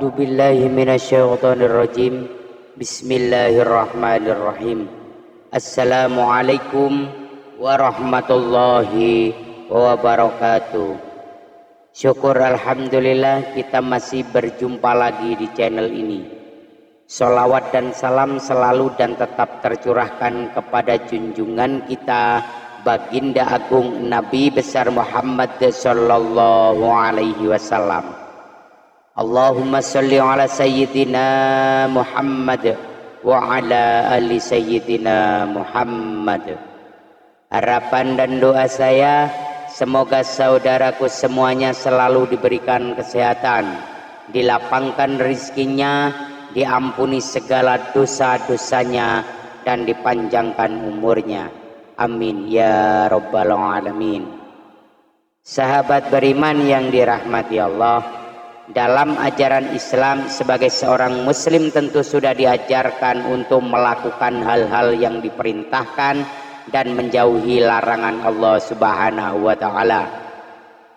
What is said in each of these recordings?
A'udzu billahi minasyaitonir rajim. Bismillahirrahmanirrahim. Assalamualaikum warahmatullahi wabarakatuh. Syukur alhamdulillah kita masih berjumpa lagi di channel ini. Sholawat dan salam selalu dan tetap tercurahkan kepada junjungan kita Baginda Agung Nabi besar Muhammad sallallahu alaihi wasallam. Allahumma sholli ala sayyidina Muhammad wa ala ali sayyidina Muhammad. Harapan dan doa saya, semoga saudaraku semuanya selalu diberikan kesehatan, dilapangkan rezekinya, diampuni segala dosa-dosanya, dan dipanjangkan umurnya. Amin ya rabbal alamin. Sahabat beriman yang dirahmati Allah, dalam ajaran Islam sebagai seorang muslim tentu sudah diajarkan untuk melakukan hal-hal yang diperintahkan dan menjauhi larangan Allah Subhanahu wa taala.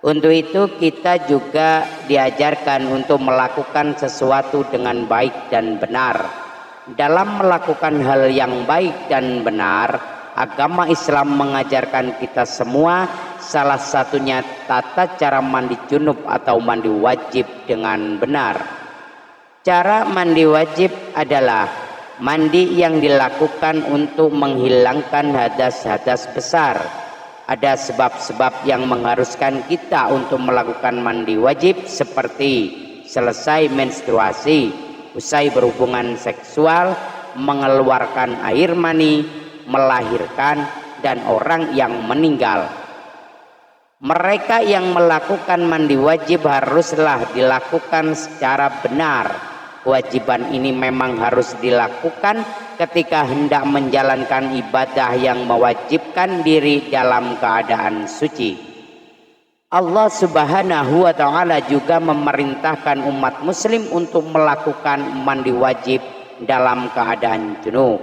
Untuk itu kita juga diajarkan untuk melakukan sesuatu dengan baik dan benar. Dalam melakukan hal yang baik dan benar, agama Islam mengajarkan kita semua, salah satunya tata cara mandi junub atau mandi wajib dengan benar. Cara mandi wajib adalah mandi yang dilakukan untuk menghilangkan hadas-hadas besar. Ada sebab-sebab yang mengharuskan kita untuk melakukan mandi wajib, seperti selesai menstruasi, usai berhubungan seksual, mengeluarkan air mani, melahirkan, dan orang yang meninggal. Mereka yang melakukan mandi wajib haruslah dilakukan secara benar. Kewajiban ini memang harus dilakukan ketika hendak menjalankan ibadah yang mewajibkan diri dalam keadaan suci. Allah Subhanahu wa taala juga memerintahkan umat muslim untuk melakukan mandi wajib dalam keadaan junub.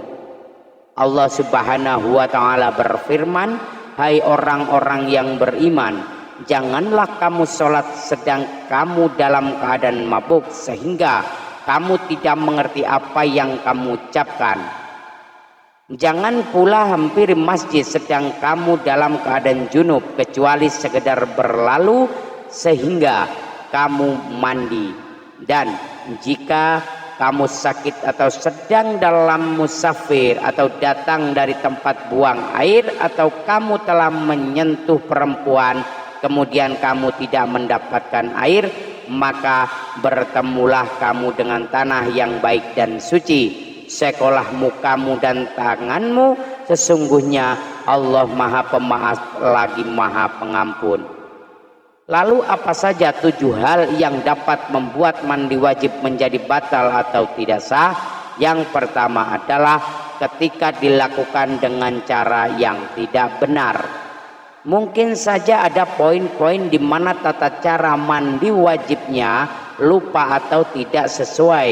Allah Subhanahu wa taala berfirman, "Hai orang-orang yang beriman, janganlah kamu sholat sedang kamu dalam keadaan mabuk sehingga kamu tidak mengerti apa yang kamu ucapkan. Jangan pula hampiri masjid sedang kamu dalam keadaan junub kecuali sekedar berlalu sehingga kamu mandi. Dan jika kamu sakit atau sedang dalam musafir atau datang dari tempat buang air atau kamu telah menyentuh perempuan kemudian kamu tidak mendapatkan air, maka bertemulah kamu dengan tanah yang baik dan suci. Sekolah mukamu dan tanganmu, sesungguhnya Allah Maha Pemaaf lagi Maha Pengampun." Lalu apa saja 7 hal yang dapat membuat mandi wajib menjadi batal atau tidak sah? Yang pertama adalah ketika dilakukan dengan cara yang tidak benar. Mungkin saja ada poin-poin di mana tata cara mandi wajibnya lupa atau tidak sesuai.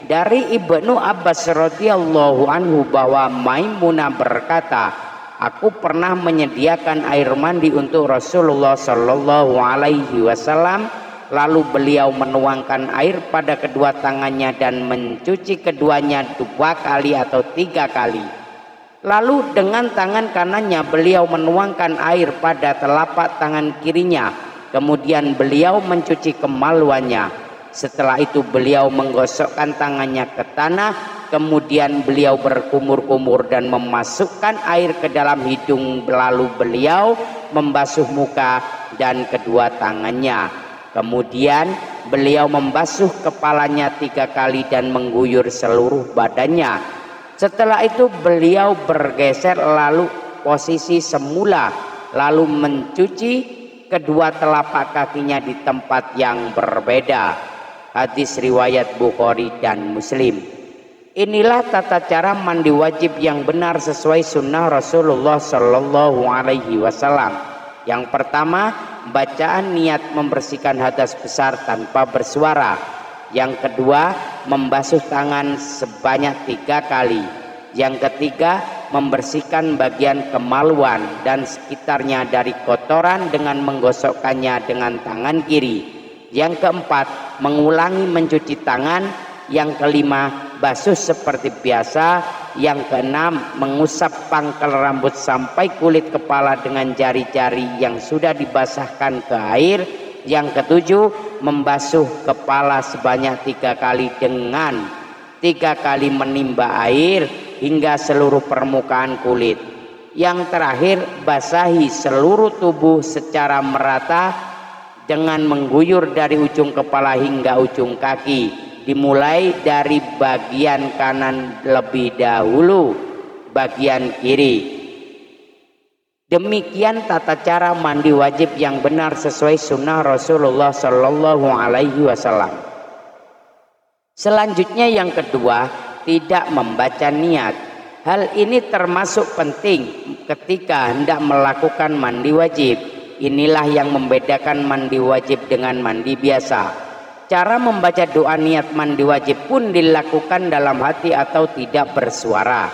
Dari Ibnu Abbas radhiyallahu anhu bahwa Maimunah berkata, "Aku pernah menyediakan air mandi untuk Rasulullah sallallahu alaihi wasallam, lalu beliau menuangkan air pada kedua tangannya dan mencuci keduanya 2 kali atau 3 kali. Lalu dengan tangan kanannya beliau menuangkan air pada telapak tangan kirinya. Kemudian beliau mencuci kemaluannya. Setelah itu beliau menggosokkan tangannya ke tanah. Kemudian beliau berkumur-kumur dan memasukkan air ke dalam hidung. Lalu beliau membasuh muka dan kedua tangannya. Kemudian beliau membasuh kepalanya 3 kali dan mengguyur seluruh badannya. Setelah itu beliau bergeser lalu posisi semula, lalu mencuci kedua telapak kakinya di tempat yang berbeda." Hadis riwayat Bukhari dan Muslim. Inilah tata cara mandi wajib yang benar sesuai sunnah Rasulullah Shallallahu Alaihi Wasallam. Yang pertama, bacaan niat membersihkan hadas besar tanpa bersuara. Yang kedua, membasuh tangan sebanyak 3 kali. Yang ketiga, membersihkan bagian kemaluan dan sekitarnya dari kotoran dengan menggosokkannya dengan tangan kiri. Yang keempat, mengulangi mencuci tangan. Yang kelima, basuh seperti biasa. Yang keenam, mengusap pangkal rambut sampai kulit kepala dengan jari-jari yang sudah dibasahkan ke air. Yang ketujuh, membasuh kepala sebanyak 3 kali dengan 3 kali menimba air hingga seluruh permukaan kulit. Yang terakhir, basahi seluruh tubuh secara merata dengan mengguyur dari ujung kepala hingga ujung kaki. Dimulai dari bagian kanan lebih dahulu bagian kiri. Demikian tata cara mandi wajib yang benar sesuai sunnah Rasulullah Shallallahu Alaihi Wasallam. Selanjutnya yang kedua, tidak membaca niat. Hal ini termasuk penting ketika hendak melakukan mandi wajib. Inilah yang membedakan mandi wajib dengan mandi biasa. Cara membaca doa niat mandi wajib pun dilakukan dalam hati atau tidak bersuara.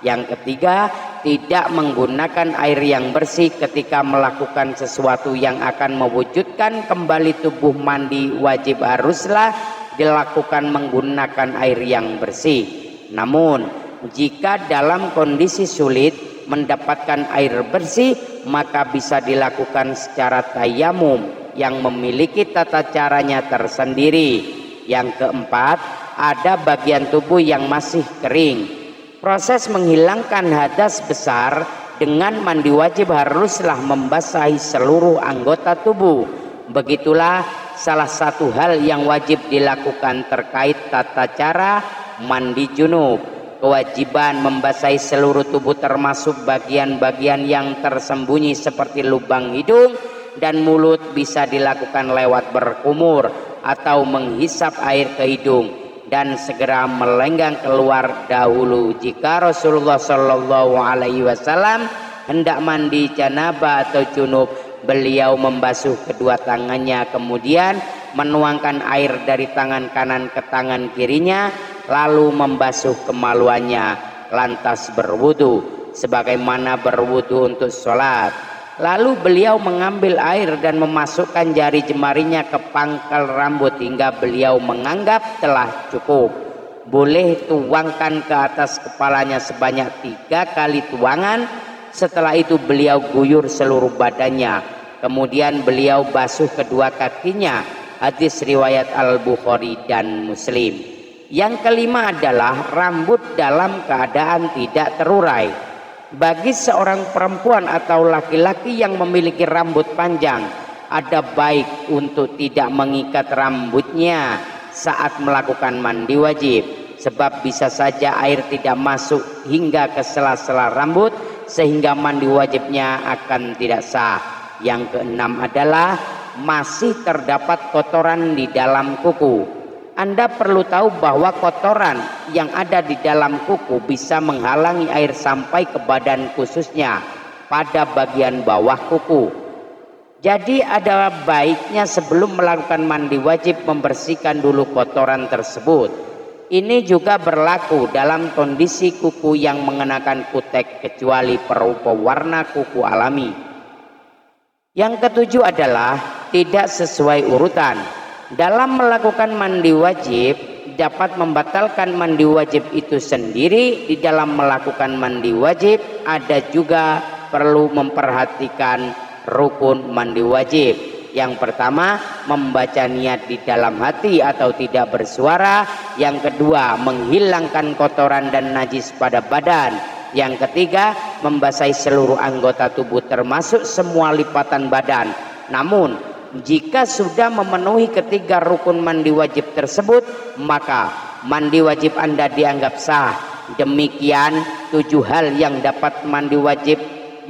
Yang ketiga, tidak menggunakan air yang bersih ketika melakukan sesuatu yang akan mewujudkan kembali tubuh mandi wajib haruslah dilakukan menggunakan air yang bersih. Namun, jika dalam kondisi sulit mendapatkan air bersih, maka bisa dilakukan secara tayamum yang memiliki tata caranya tersendiri. Yang keempat, ada bagian tubuh yang masih kering. Proses menghilangkan hadas besar dengan mandi wajib haruslah membasahi seluruh anggota tubuh. Begitulah salah satu hal yang wajib dilakukan terkait tata cara mandi junub. Kewajiban membasahi seluruh tubuh termasuk bagian-bagian yang tersembunyi seperti lubang hidung dan mulut bisa dilakukan lewat berkumur atau menghisap air ke hidung dan segera melenggang keluar dahulu. Jika Rasulullah Shallallahu Alaihi Wasallam hendak mandi janabah atau junub, beliau membasuh kedua tangannya, kemudian menuangkan air dari tangan kanan ke tangan kirinya, lalu membasuh kemaluannya, lantas berwudu sebagaimana berwudu untuk sholat. Lalu beliau mengambil air dan memasukkan jari jemarinya ke pangkal rambut hingga beliau menganggap telah cukup. Boleh tuangkan ke atas kepalanya sebanyak 3 kali tuangan. Setelah itu beliau guyur seluruh badannya. Kemudian beliau basuh kedua kakinya. Hadis riwayat Al-Bukhari dan Muslim. Yang kelima adalah rambut dalam keadaan tidak terurai. Bagi seorang perempuan atau laki-laki yang memiliki rambut panjang, ada baik untuk tidak mengikat rambutnya saat melakukan mandi wajib, sebab bisa saja air tidak masuk hingga ke sela-sela rambut sehingga mandi wajibnya akan tidak sah. Yang keenam adalah masih terdapat kotoran di dalam kuku. Anda perlu tahu bahwa kotoran yang ada di dalam kuku bisa menghalangi air sampai ke badan, khususnya pada bagian bawah kuku. Jadi ada baiknya sebelum melakukan mandi wajib membersihkan dulu kotoran tersebut. Ini juga berlaku dalam kondisi kuku yang mengenakan kutek kecuali perupa warna kuku alami. Yang ketujuh adalah tidak sesuai urutan. Dalam melakukan mandi wajib dapat membatalkan mandi wajib itu sendiri. Di dalam melakukan mandi wajib ada juga perlu memperhatikan rukun mandi wajib. Yang pertama, membaca niat di dalam hati atau tidak bersuara. Yang kedua, menghilangkan kotoran dan najis pada badan. Yang ketiga, membasahi seluruh anggota tubuh termasuk semua lipatan badan. Namun jika sudah memenuhi ketiga rukun mandi wajib tersebut, maka mandi wajib Anda dianggap sah. Demikian 7 hal yang dapat mandi wajib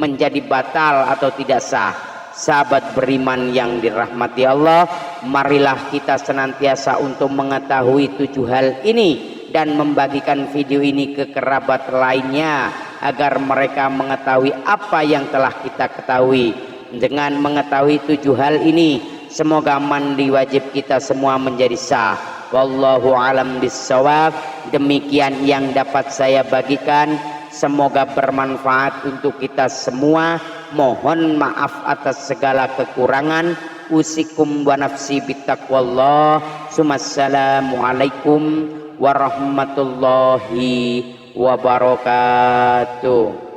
menjadi batal atau tidak sah. Sahabat beriman yang dirahmati Allah, marilah kita senantiasa untuk mengetahui 7 hal ini dan membagikan video ini ke kerabat lainnya agar mereka mengetahui apa yang telah kita ketahui. Dengan mengetahui 7 hal ini, semoga mandi wajib kita semua menjadi sah. Wallahu alam bissawab. Demikian yang dapat saya bagikan. Semoga bermanfaat untuk kita semua. Mohon maaf atas segala kekurangan. usikum wa nafsi bittaqwallah. Assalamualaikum warahmatullahi wabarakatuh.